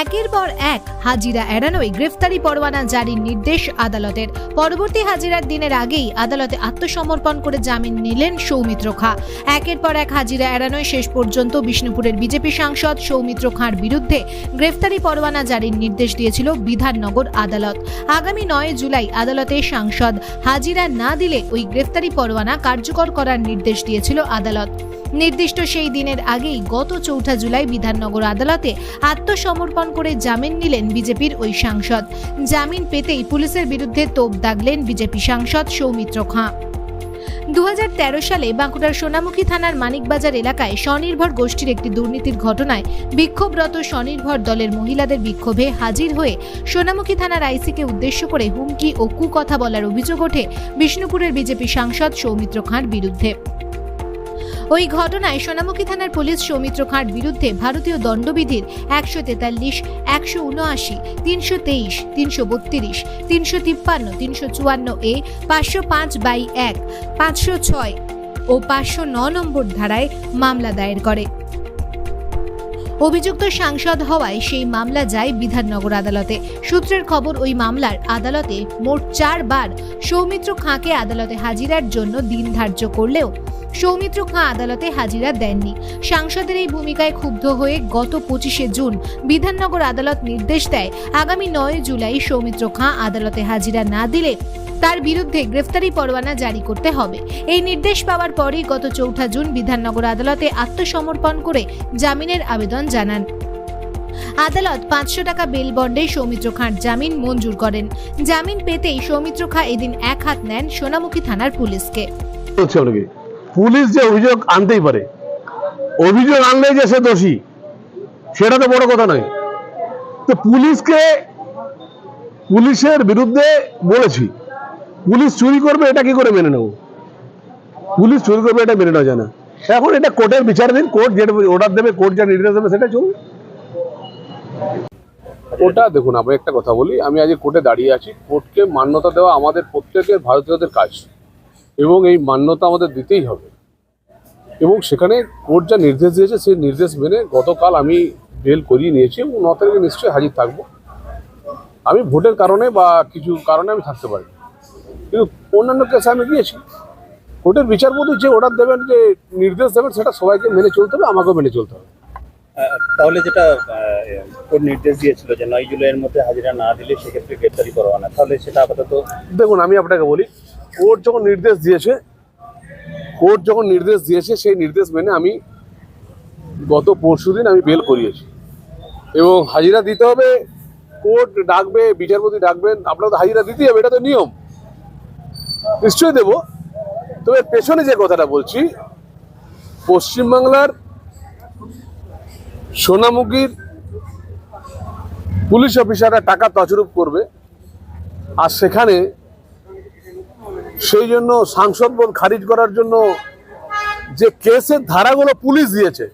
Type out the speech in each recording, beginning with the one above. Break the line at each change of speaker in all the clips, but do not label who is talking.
একের পর এক হাজিরা এড়ানোয় গ্রেফতারি পরোয়ানা জারির নির্দেশ আদালতের। পরবর্তী হাজিরার দিনের আগেই আদালতে আত্মসমর্পণ করে জামিন নিলেন সৌমিত্র খাঁ। একের পর এক হাজিরা এড়ানোয় শেষ পর্যন্ত বিষ্ণুপুরের বিজেপি সাংসদ সৌমিত্র খাঁর বিরুদ্ধে গ্রেফতারি পরোয়ানা জারির নির্দেশ দিয়েছিল বিধাননগর আদালত। আগামী 9 জুলাই আদালতে সাংসদ হাজিরা না দিলে ওই গ্রেফতারি পরোয়ানা কার্যকর করার নির্দেশ দিয়েছিল আদালত। নির্দিষ্ট সেই দিনের আগেই গত 4 জুলাই বিধাননগর আদালতে আত্মসমর্পণ করে জামিন নিলেন বিজেপির ওই সাংসদ। জামিন পেতেই পুলিশের বিরুদ্ধে তোপ দাগলেন বিজেপি সাংসদ সৌমিত্র খাঁ। 2013 সালে বাঁকুড়ার সোনামুখী থানার মানিকবাজার এলাকায় স্বনির্ভর গোষ্ঠীর একটি দুর্নীতির ঘটনায় বিক্ষোভরত স্বনির্ভর দলের মহিলাদের বিক্ষোভে হাজির হয়ে সোনামুখী থানার আইসিকে উদ্দেশ্য করে হুমকি ও কুকথা বলার অভিযোগ ওঠে বিষ্ণুপুরের বিজেপি সাংসদ সৌমিত্র খাঁর বিরুদ্ধে। ওই ঘটনায় সোনামুখী থানার পুলিশ সৌমিত্র খাঁর বিরুদ্ধে ভারতীয় দণ্ডবিধির 143, 179, 323, 332, 353, 354A, 505/1, 506 ও 509 নম্বর ধারায় মামলা দায়ের করে। অভিযুক্ত সাংসদ হওয়ায় সেই মামলা যায় বিধাননগর আদালতে। সূত্রের খবর, ওই মামলার আদালতে মোট 4 বার সৌমিত্র খাঁকে আদালতে হাজিরার জন্য দিন ধার্য করলেও সৌমিত্র খাঁ আদালতে হাজিরা দেননি। সাংসদের এই ভূমিকায় ক্ষুব্ধ হয়ে গত 25 জুন বিধাননগর আদালত নির্দেশ দেয় আগামী 9 জুলাই সৌমিত্র খাঁ আদালতে হাজিরা না দিলে তার বিরুদ্ধে গ্রেফতারি পরোয়ানা জারি করতে হবে। এই নির্দেশ পাওয়ার পরই গত 4 জুন বিধাননগর আদালতে আত্মসমর্পণ করে জামিনের আবেদন জানান। আদালত 500 টাকা বেল বন্ডে সৌমিত্র খাঁর জামিন মঞ্জুর করেন। জামিন পেতেই সৌমিত্র খাঁ এদিন এক হাত নেন সোনামুখী থানার পুলিশকে।
পুলিশ যে অভিযোগ আনতেই পারে, অভিযোগ আনলে যে সে দোষী সেটা তো বড় কথা নয়। তো পুলিশের বিরুদ্ধে বলেছি, পুলিশ চুরি করবে এটা কি করে মেনে নেব? পুলিশ চুরি করবে এটা মেনে নেওয়া যায় না। এখন এটা কোর্টের বিচারাধীন, কোর্ট যেটা অর্ডার দেবে, কোর্ট যা নির্দেশ দেবে সেটা চলবে।
ওটা দেখুন, আমি একটা কথা বলি, আমি আজ কোর্টে দাঁড়িয়ে আছি। কোর্টকে মান্যতা দেওয়া আমাদের প্রত্যেকের ভারতীয়দের কাজ এবং এই মান্যতা আমাদের দিতেই হবে। এবং সেখানে কোর্ট যা নির্দেশ দিয়েছে সেই নির্দেশ মেনে গতকাল আমি বেল করিয়ে নিয়েছি এবং 9 তারিখে নিশ্চয়ই হাজির থাকবো। আমি ভোটের কারণে বা কিছু কারণে আমি থাকতে পারি, কিন্তু অন্যান্য কেসে আমি গিয়েছি। কোর্টের বিচারপতি যে অর্ডার দেবেন, যে নির্দেশ দেবেন, সেটা সবাইকে মেনে চলতে হবে, আমাকেও মেনে চলতে হবে।
তাহলে যেটা কোর্ট নির্দেশ দিয়েছিল যে 9 জুলাইয়ের মধ্যে হাজিরা না দিলে সেক্ষেত্রে গ্রেপ্তারি পরোয়ানা, তাহলে সেটা আপাতত
দেখুন, আমি আপনাকে বলি, কোর্ট যখন নির্দেশ দিয়েছে সেই নির্দেশ মেনে আমি গত পরশুদিন আমি বেল করিয়েছি এবং হাজিরা দিতে হবে। কোর্ট ডাকবে, বিচারপতি ডাকবেন, আপনারা তো হাজিরা দিতেই হবে, এটা তো নিয়ম, নিশ্চয়ই দেব। তবে পেছনে যে কথাটা বলছি, পশ্চিমবাংলার সোনামুখীর পুলিশ অফিসাররা টাকা তছরূপ করবে, আর সেখানে সেই জন্য সাংসদ পদ খারিজ করার জন্য যে কেসের ধারাগুলো পুলিশ দিয়েছে,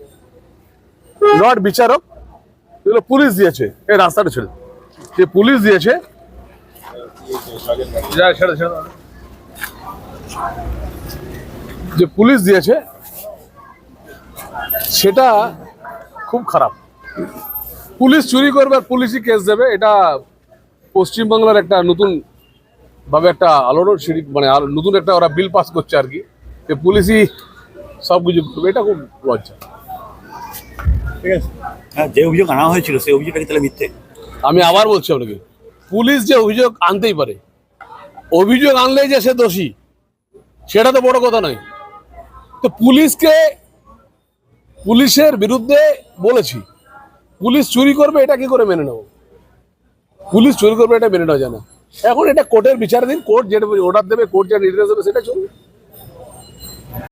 নট বিচারক, এগুলো পুলিশ দিয়েছে। এই রাস্তাটা ছিল যে পুলিশ দিয়েছে, সেটা খুব খারাপ। পুলিশ চুরি করবে আর পুলিশই কেস দেবে, এটা পশ্চিমবাংলার একটা নতুন ভাবে একটা আলোড়ন সিঁড়ি, মানে নতুন একটা ওরা বিল পাস করছে আর কি, যে পুলিশই সব কিছু করবে। এটা খুব লজ্জা।
ঠিক আছে, যে অভিযোগ আনা হয়েছিল সেই অভিযোগটা কি তাহলে মিথ্যে?
আমি আবার বলছি আপনাকে, পুলিশ যে অভিযোগ আনতেই পারে, অভিযোগ আনলে যে সে দোষী সেটা তো বড় কথা নয়। তো পুলিশের বিরুদ্ধে বলেছি, পুলিশ চুরি করবে এটা কি করে মেনে নেব? পুলিশ চুরি করবে এটা মেনে নেওয়া যায় না। এখন এটা কোর্টের বিচারাধীন, কোর্ট যেটা অর্ডার দেবে, কোর্ট যা নির্দেশ দেবে সেটা চলবে।